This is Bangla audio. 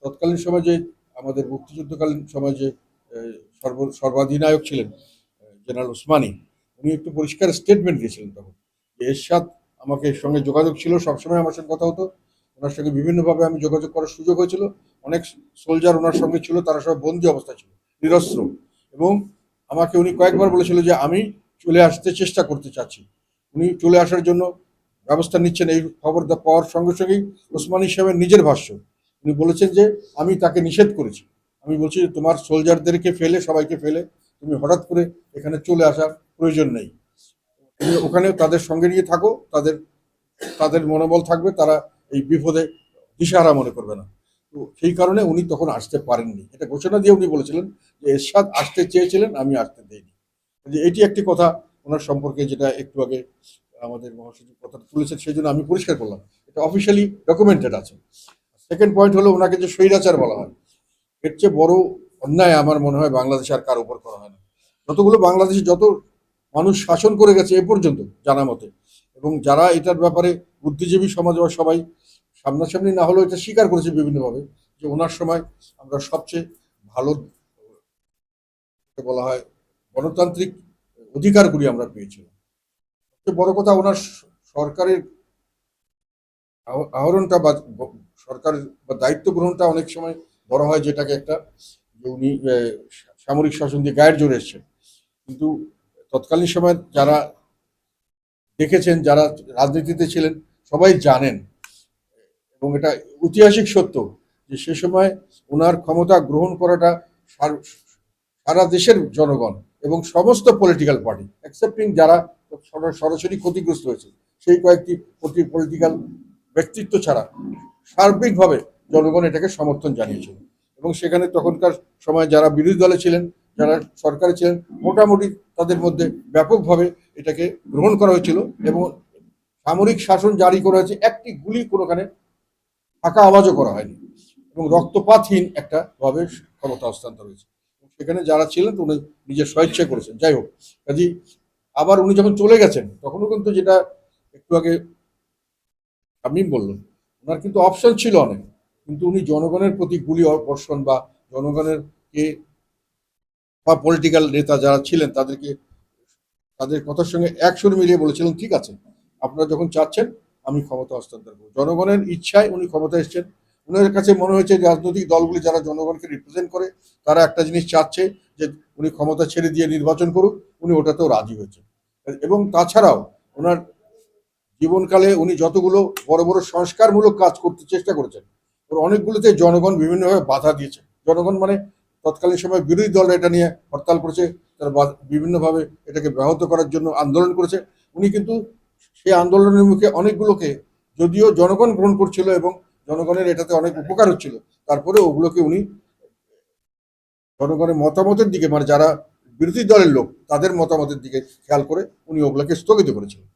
তৎকালীন সময় যে আমাদের মুক্তিযুদ্ধকালীন সময় যে সর্বাধিনায়ক ছিলেন জেনারেল ওসমানী, উনি একটু পরিষ্কার স্টেটমেন্ট দিয়েছিলেন তখন যে এরশাদ আমাকে সঙ্গে যোগাযোগ ছিল, সবসময় আমার সঙ্গে কথা হতো, ওনার সঙ্গে বিভিন্নভাবে আমি যোগাযোগ করার সুযোগ হয়েছিল। অনেক সোলজার ওনার সঙ্গে ছিল, তারা সব বন্দী অবস্থা ছিল, নিরস্ত্র, এবং আমাকে উনি কয়েকবার বলেছিল যে আমি চলে আসতে চেষ্টা করতে চাচ্ছি। উনি চলে আসার জন্য ব্যবস্থা নিচ্ছেন। এই খবর পাওয়ার সঙ্গে সঙ্গেই ওসমানী সাহেবের নিজের ভাষ্য, উনি বলেছেন যে আমি তাকে নিষেধ করেছি। আমি বলছি যে তোমার সোলজারদেরকে ফেলে, সবাইকে ফেলে তুমি হঠাৎ করে এখানে চলে আসার প্রয়োজন নেই। তুমি ওখানে তাদের সঙ্গে নিয়ে থাকো, তাদের তাদের মনোবল থাকবে, তারা এই বিপদে দিশাহারা মনে করবে না। তো সেই কারণে উনি তখন আসতে পারেননি। এটা ঘোষণা দিয়ে উনি বলেছিলেন যে এরশাদ আসতে চেয়েছিলেন, আমি আসতে দেইনি। যে এটি একটি কথা ওনার সম্পর্কে, যেটা একটু আগে আমাদের মহাসচিব কথা তুলেছেন, সেই জন্য আমি পরিষ্কার করলাম, এটা অফিসিয়ালি ডকুমেন্টেড আছে। সেকেন্ড পয়েন্ট হলো, ওনাকে যে স্বৈরাচার বলা হয়, এর চেয়ে বড় অন্যায় আমার মনে হয় বাংলাদেশে আর কার উপর করা হয় না। যতগুলো বাংলাদেশে যত মানুষ শাসন করে গেছে এ পর্যন্ত জানা মতে, এবং যারা এটার ব্যাপারে বুদ্ধিজীবী সমাজ বা সবাই সামনাসামনি না হলেও এটা স্বীকার করেছে বিভিন্নভাবে, যে ওনার সময় আমরা সবচেয়ে ভালো বলা হয় গণতান্ত্রিক অধিকারগুলি আমরা পেয়েছিলাম। সবচেয়ে বড় কথা, ওনার সরকারের আহরণটা বা সরকারের বা দায়িত্ব গ্রহণটা অনেক সময় বড় হয়, যেটাকে একটা, যে উনি সামরিক শাসন দিয়ে গায়ের জোরে এসছেন। কিন্তু তৎকালীন সময় যারা দেখেছেন, যারা রাজনীতিতে ছিলেন, সবাই জানেন, এবং এটা ঐতিহাসিক সত্য, যে সে সময় ওনার ক্ষমতা গ্রহণ করাটা সারা দেশের জনগণ এবং সমস্ত পলিটিক্যাল পার্টি অ্যাকসেপ্টিং যারা সরাসরি ক্ষতিগ্রস্ত হয়েছে, সেই কয়েকটি পলিটিক্যাল ব্যক্তিত্ব ছাড়া সার্বিকভাবে জনগণ এটাকে সমর্থন জানিয়েছিল। এবং সেখানে তখনকার সময় যারা বিরোধী দলে ছিলেন, যারা সরকারে ছিলেন, মোটামুটি তাদের মধ্যে ব্যাপকভাবে এটাকে গ্রহণ করা হয়েছিল, এবং সামরিক শাসন জারি করা হয়েছে, একটি গুলি কোনোখানে ফাঁকা আওয়াজও করা হয়নি, এবং রক্তপাতহীন একটা ভাবে ক্ষমতা হস্তান্তর হয়েছে। সেখানে যারা ছিলেন উনি নিজের স্বেচ্ছায় করেছেন। যাই হোক, কাজী আবার উনি যখন চলে গেছেন, তখনও কিন্তু, যেটা একটু আগে আপনি বললেন, ওনার কিন্তু অপশন ছিল অনেক, কিন্তু উনি জনগণের প্রতি গুলি বর্ষণ বা জনগণের কে বা পলিটিক্যাল নেতা যারা ছিলেন তাদেরকে, তাদের কথার সঙ্গে এক সুর মিলিয়ে বলেছিলেন, ঠিক আছে, আপনারা যখন চাচ্ছেন আমি ক্ষমতা হস্তান্তর করব। জনগণের ইচ্ছায় উনি ক্ষমতা এসেছেন। উনার কাছে মনে হয়েছে রাজনৈতিক দলগুলি যারা জনগণকে রিপ্রেজেন্ট করে, তারা একটা জিনিস চাচ্ছে, যে উনি ক্ষমতা ছেড়ে দিয়ে নির্বাচন করুক, উনি ওটাতেও রাজি হয়েছেন। এবং তাছাড়াও ওনার জীবনকালে উনি যতগুলো বড় বড় সংস্কারমূলক কাজ করতে চেষ্টা করেছেন, ওর অনেকগুলোতে জনগণ বিভিন্নভাবে বাধা দিয়েছে। জনগণ মানে তৎকালীন সময় বিরোধী দলরা এটা নিয়ে হরতাল করেছে, তারা বিভিন্নভাবে এটাকে ব্যাহত করার জন্য আন্দোলন করেছে। উনি কিন্তু সেই আন্দোলনের মুখে অনেকগুলোকে, যদিও জনগণ গ্রহণ করছিল এবং জনগণের এটাতে অনেক উপকার হচ্ছিল, তারপরে ওগুলোকে উনি জনগণের মতামতের দিকে, মানে যারা বিরোধী দলের লোক তাদের মতামতের দিকে খেয়াল করে উনি ওগুলোকে স্থগিত করেছিলেন।